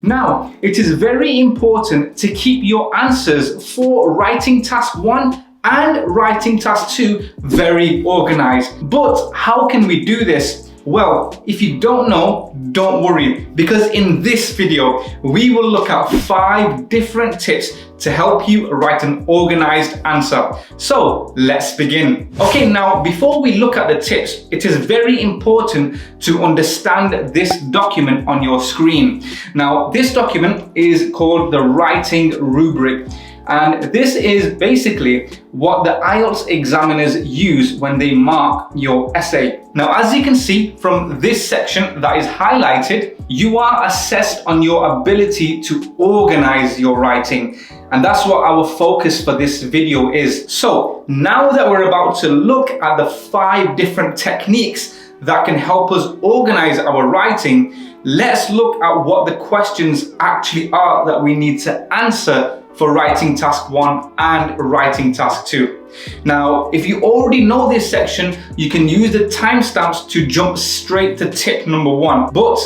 Now, it is very important to keep your answers for writing task 1 and writing task 2 very organized. But how can we do this? Well, if you don't know, don't worry, because in this video, we will look at 5 different tips to help you write an organized answer. So let's begin. Okay, now before we look at the tips, it is very important to understand this document on your screen. Now, this document is called the writing rubric. And this is basically what the IELTS examiners use when they mark your essay. Now, as you can see from this section that is highlighted, you are assessed on your ability to organize your writing. And that's what our focus for this video is. So now that we're about to look at the 5 different techniques that can help us organize our writing, let's look at what the questions actually are that we need to answer for writing task 1 and writing task 2. Now, if you already know this section, you can use the timestamps to jump straight to tip number 1. But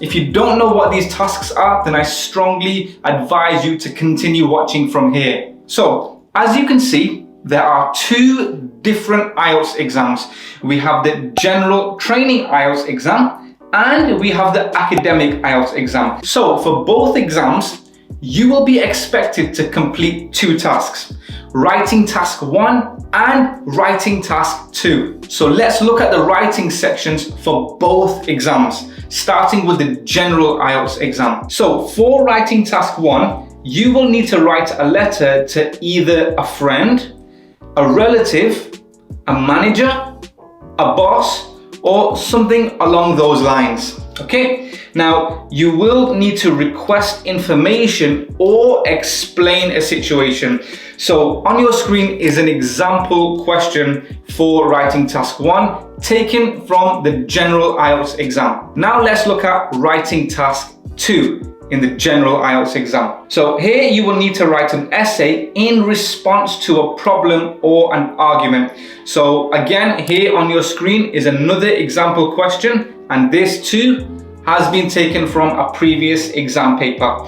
if you don't know what these tasks are, then I strongly advise you to continue watching from here. So, as you can see, there are 2 different IELTS exams. We have the general training IELTS exam and we have the academic IELTS exam. So for both exams, you will be expected to complete 2 tasks, writing task 1 and writing task 2. So let's look at the writing sections for both exams, starting with the general IELTS exam. So for writing task 1, you will need to write a letter to either a friend, a relative, a manager, a boss, or something along those lines. Okay, now you will need to request information or explain a situation. So on your screen is an example question for writing task 1 taken from the general IELTS exam. Now let's look at writing task 2 in the general IELTS exam. So here you will need to write an essay in response to a problem or an argument. So again, here on your screen is another example question, and this too has been taken from a previous exam paper.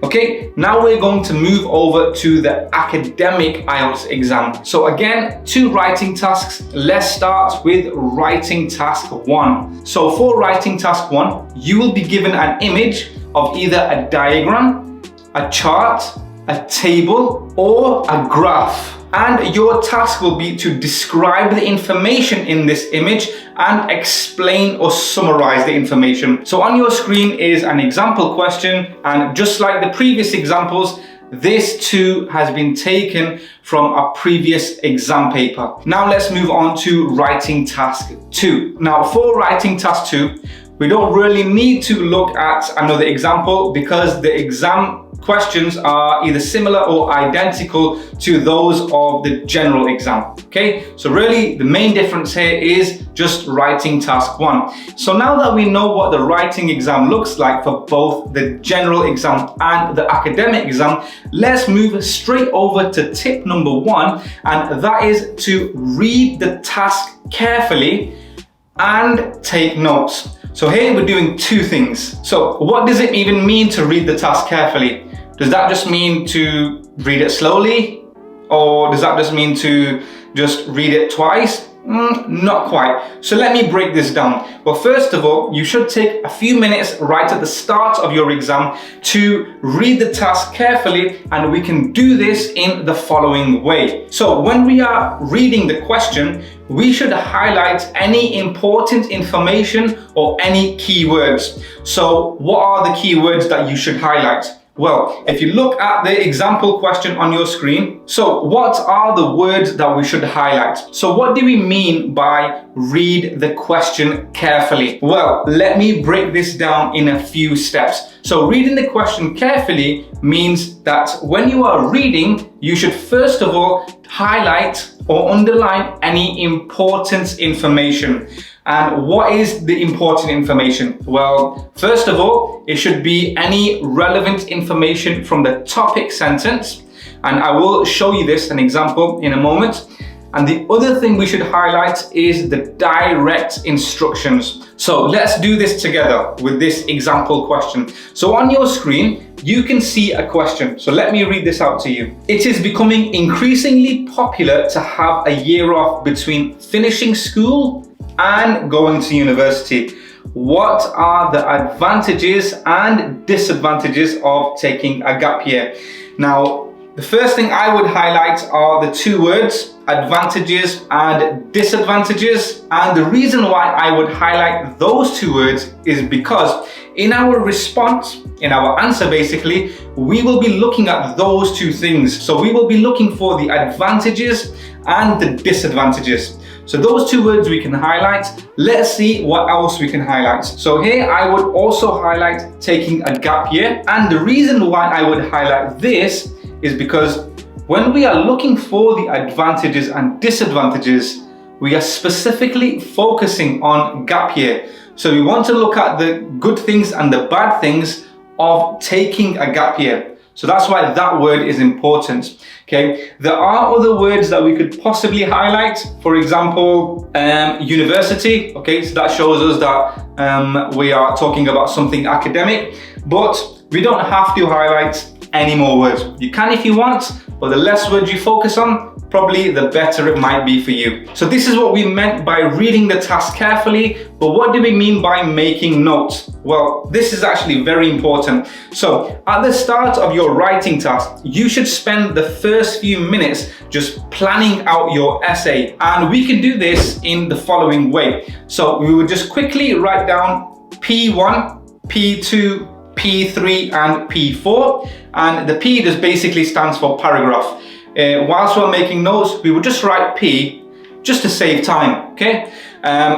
Okay, now we're going to move over to the academic IELTS exam. So again, 2 writing tasks. Let's start with writing task 1. So for writing task 1, you will be given an image of either a diagram, a chart, a table, or a graph. And your task will be to describe the information in this image and explain or summarize the information. So on your screen is an example question, and just like the previous examples, this too has been taken from a previous exam paper. Now let's move on to writing task 2. Now for writing task 2, we don't really need to look at another example because the exam questions are either similar or identical to those of the general exam. Okay, so really the main difference here is just writing task 1. So now that we know what the writing exam looks like for both the general exam and the academic exam, let's move straight over to tip number 1, and that is to read the task carefully and take notes. So here we're doing 2 things. So what does it even mean to read the task carefully? Does that just mean to read it slowly? Or does that just mean to just read it twice? Not quite. So let me break this down. Well, first of all, you should take a few minutes right at the start of your exam to read the task carefully, and we can do this in the following way. So when we are reading the question, we should highlight any important information or any keywords. So what are the keywords that you should highlight? Well, if you look at the example question on your screen, so what are the words that we should highlight? So what do we mean by read the question carefully? Well, let me break this down in a few steps. So reading the question carefully means that when you are reading, you should first of all highlight or underline any important information. And what is the important information? Well, first of all, it should be any relevant information from the topic sentence. And I will show you this, an example in a moment. And the other thing we should highlight is the direct instructions. So let's do this together with this example question. So on your screen, you can see a question. So let me read this out to you. It is becoming increasingly popular to have a year off between finishing school and going to university. What are the advantages and disadvantages of taking a gap year? Now, the first thing I would highlight are the two words, advantages and disadvantages. And the reason why I would highlight those two words is because in our response, in our answer basically, we will be looking at those two things. So we will be looking for the advantages and the disadvantages. So those two words we can highlight. Let's see what else we can highlight. So here I would also highlight taking a gap year. And the reason why I would highlight this is because when we are looking for the advantages and disadvantages, we are specifically focusing on gap year. So we want to look at the good things and the bad things of taking a gap year. So that's why that word is important. Okay, there are other words that we could possibly highlight. For example, university. Okay, so that shows us that we are talking about something academic, but we don't have to highlight any more words. You can if you want, but the less words you focus on, probably the better it might be for you. So this is what we meant by reading the task carefully, but what do we mean by making notes? Well, this is actually very important. So at the start of your writing task, you should spend the first few minutes just planning out your essay. And we can do this in the following way. So we would just quickly write down P1, P2, P3 and P4, and the P just basically stands for paragraph. Whilst we're making notes, we would just write P just to save time, okay?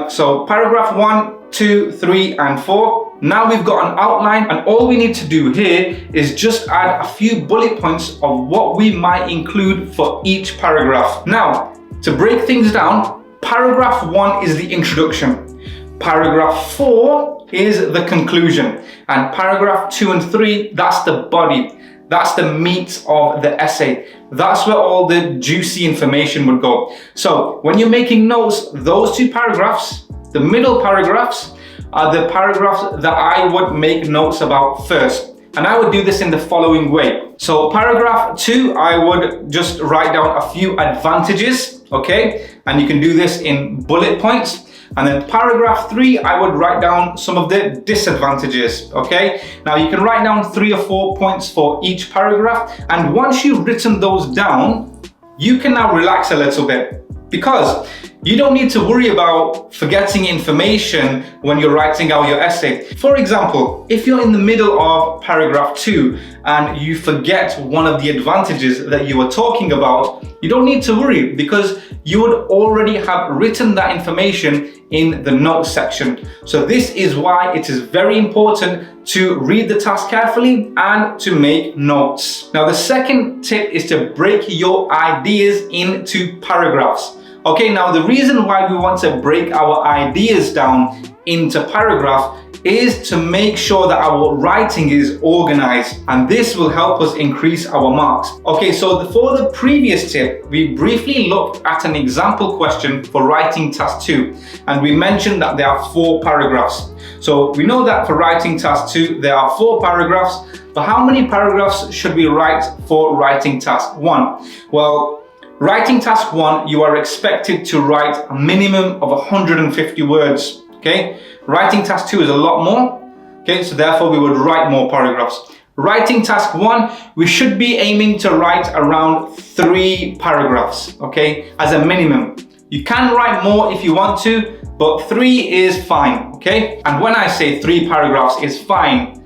So paragraph 1, 2, 3 and 4. Now we've got an outline, and all we need to do here is just add a few bullet points of what we might include for each paragraph. Now, to break things down, paragraph 1 is the introduction. Paragraph 4 is the conclusion, and paragraph 2 and 3, that's the body. That's the meat of the essay. That's where all the juicy information would go. So when you're making notes, those two paragraphs, the middle paragraphs, are the paragraphs that I would make notes about first. And I would do this in the following way. So paragraph 2, I would just write down a few advantages, okay? And you can do this in bullet points. And then paragraph 3, I would write down some of the disadvantages, okay? Now you can write down 3 or 4 points for each paragraph. And once you've written those down, you can now relax a little bit, because you don't need to worry about forgetting information when you're writing out your essay. For example, if you're in the middle of paragraph 2 and you forget one of the advantages that you were talking about, you don't need to worry, because you would already have written that information in the notes section. So this is why it is very important to read the task carefully and to make notes. Now the second tip is to break your ideas into paragraphs. Okay, now the reason why we want to break our ideas down into paragraph is to make sure that our writing is organized, and this will help us increase our marks. Okay, so for the previous tip, we briefly looked at an example question for writing task 2, and we mentioned that there are 4 paragraphs. So we know that for writing task 2, there are 4 paragraphs, but how many paragraphs should we write for writing task 1? Well, writing task 1, you are expected to write a minimum of 150 words, okay? Writing task 2 is a lot more, okay? So therefore we would write more paragraphs. Writing task 1, we should be aiming to write around 3 paragraphs, okay? As a minimum. You can write more if you want to, but 3 is fine, okay? And when I say 3 paragraphs is fine,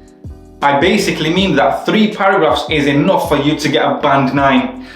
I basically mean that 3 paragraphs is enough for you to get a band 9.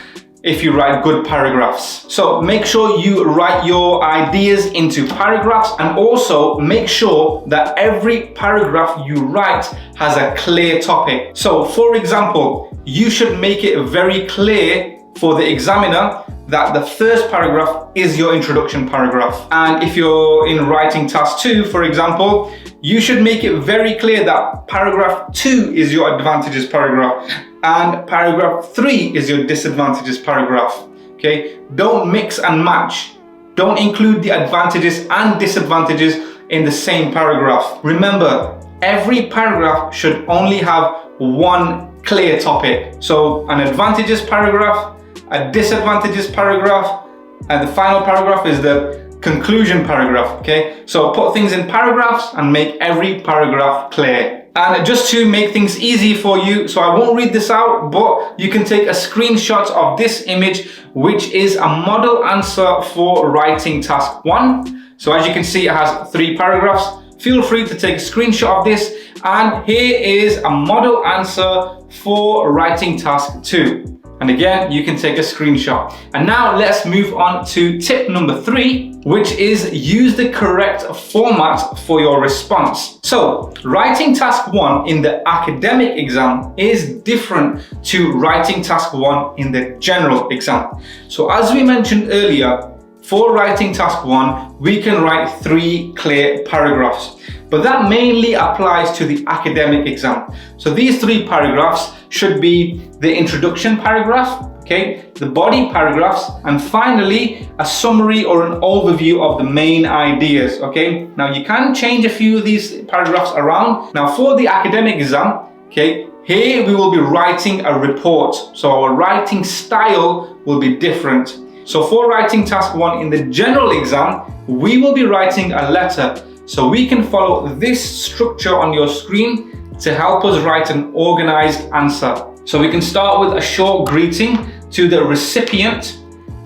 If you write good paragraphs. So make sure you write your ideas into paragraphs, and also make sure that every paragraph you write has a clear topic. So for example, you should make it very clear for the examiner that the first paragraph is your introduction paragraph. And if you're in writing task 2, for example, you should make it very clear that paragraph 2 is your advantages paragraph and paragraph 3 is your disadvantages paragraph. okay? Don't mix and match. Don't include the advantages and disadvantages in the same paragraph. Remember, every paragraph should only have one clear topic. So an advantages paragraph, a disadvantages paragraph, and the final paragraph is the conclusion paragraph, okay? So put things in paragraphs and make every paragraph clear. And just to make things easy for you, so I won't read this out, but you can take a screenshot of this image, which is a model answer for writing task 1. So as you can see, it has 3 paragraphs. Feel free to take a screenshot of this. And here is a model answer for writing task 2. And again, you can take a screenshot. And now let's move on to tip number 3, which is use the correct format for your response. So writing task 1 in the academic exam is different to writing task 1 in the general exam. So as we mentioned earlier, for writing task 1, we can write 3 clear paragraphs, but that mainly applies to the academic exam. So these 3 paragraphs should be the introduction paragraph, okay, the body paragraphs, and finally a summary or an overview of the main ideas, okay? Now you can change a few of these paragraphs around. Now for the academic exam, okay, here we will be writing a report. So our writing style will be different. So for writing task 1 in the general exam, we will be writing a letter. So we can follow this structure on your screen to help us write an organized answer. So we can start with a short greeting to the recipient,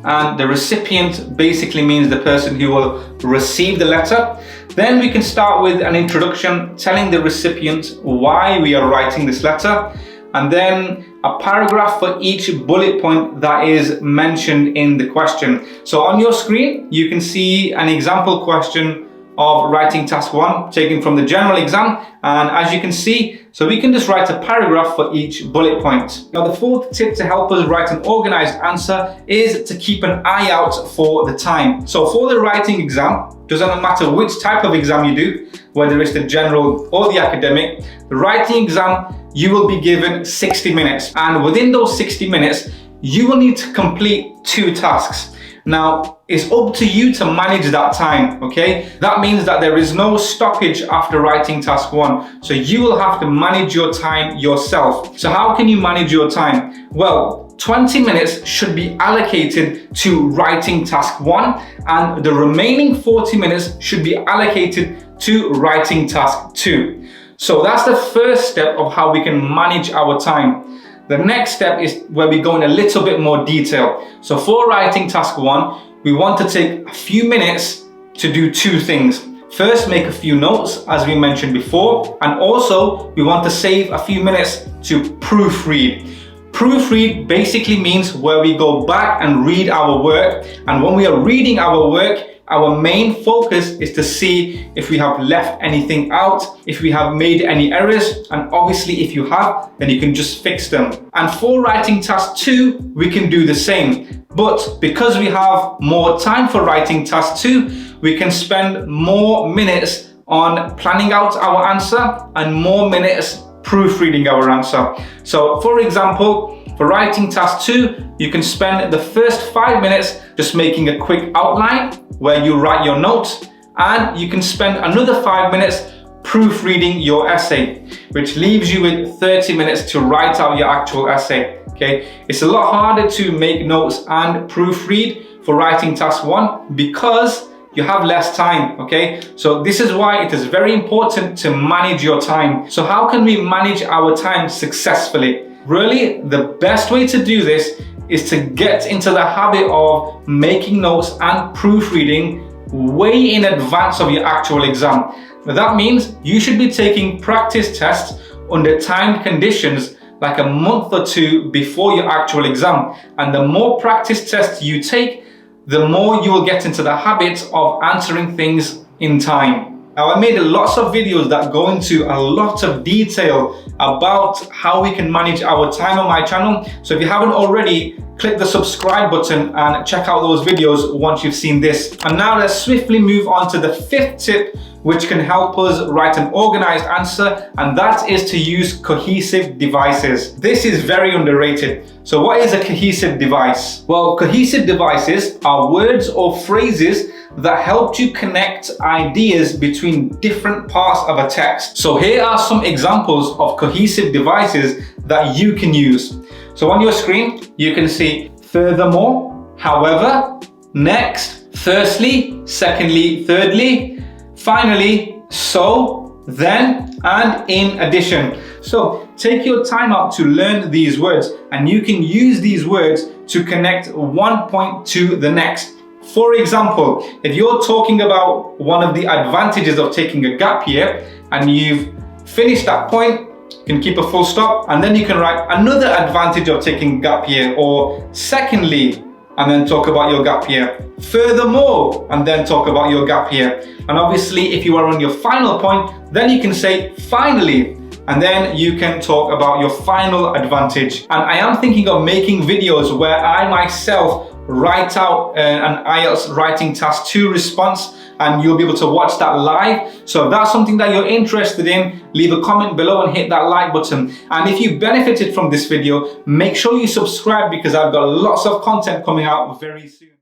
and the recipient basically means the person who will receive the letter. Then we can start with an introduction telling the recipient why we are writing this letter, and then a paragraph for each bullet point that is mentioned in the question. So on your screen, you can see an example question of writing task 1 taken from the general exam, and as you can see, so we can just write a paragraph for each bullet point. Now the 4th tip to help us write an organized answer is to keep an eye out for the time. So for the writing exam, doesn't matter which type of exam you do, whether it's the general or the academic, the writing exam, you will be given 60 minutes, and within those 60 minutes, you will need to complete 2 tasks. Now, it's up to you to manage that time, okay? That means that there is no stoppage after writing task 1. So you will have to manage your time yourself. So how can you manage your time? Well, 20 minutes should be allocated to writing task 1, and the remaining 40 minutes should be allocated to writing task 2. So that's the first step of how we can manage our time. The next step is where we go in a little bit more detail. So for writing task 1, we want to take a few minutes to do 2 things. First, make a few notes, as we mentioned before, and also we want to save a few minutes to proofread. Proofread basically means where we go back and read our work, and when we are reading our work, our main focus is to see if we have left anything out, if we have made any errors, and obviously if you have, then you can just fix them. And for writing task 2, we can do the same. But because we have more time for writing task 2, we can spend more minutes on planning out our answer and more minutes proofreading our answer. So for example, for writing task 2, you can spend the first 5 minutes just making a quick outline where you write your notes, and you can spend another 5 minutes proofreading your essay, which leaves you with 30 minutes to write out your actual essay, okay? It's a lot harder to make notes and proofread for writing task 1 because you have less time, okay? So this is why it is very important to manage your time. So how can we manage our time successfully? Really, the best way to do this is to get into the habit of making notes and proofreading way in advance of your actual exam. Now that means you should be taking practice tests under timed conditions like a month or 2 before your actual exam. And the more practice tests you take, the more you will get into the habit of answering things in time. Now, I made lots of videos that go into a lot of detail about how we can manage our time on my channel. So if you haven't already, click the subscribe button and check out those videos once you've seen this. And now let's swiftly move on to the 5th tip, which can help us write an organized answer, and that is to use cohesive devices. This is very underrated. So what is a cohesive device? Well, cohesive devices are words or phrases that help you connect ideas between different parts of a text. So here are some examples of cohesive devices that you can use. So on your screen, you can see furthermore, however, next, firstly, secondly, thirdly, finally, so, then, and in addition. So take your time out to learn these words, and you can use these words to connect one point to the next. For example, if you're talking about one of the advantages of taking a gap year and you've finished that point, you can keep a full stop, and then you can write another advantage of taking a gap year, or secondly, and then talk about your gap year, furthermore, and then talk about your gap year. And obviously, if you are on your final point, then you can say finally, and then you can talk about your final advantage. And I am thinking of making videos where I myself write out an IELTS writing task 2 response, and you'll be able to watch that live. So if that's something that you're interested in, leave a comment below and hit that like button. And if you benefited from this video, make sure you subscribe, because I've got lots of content coming out very soon.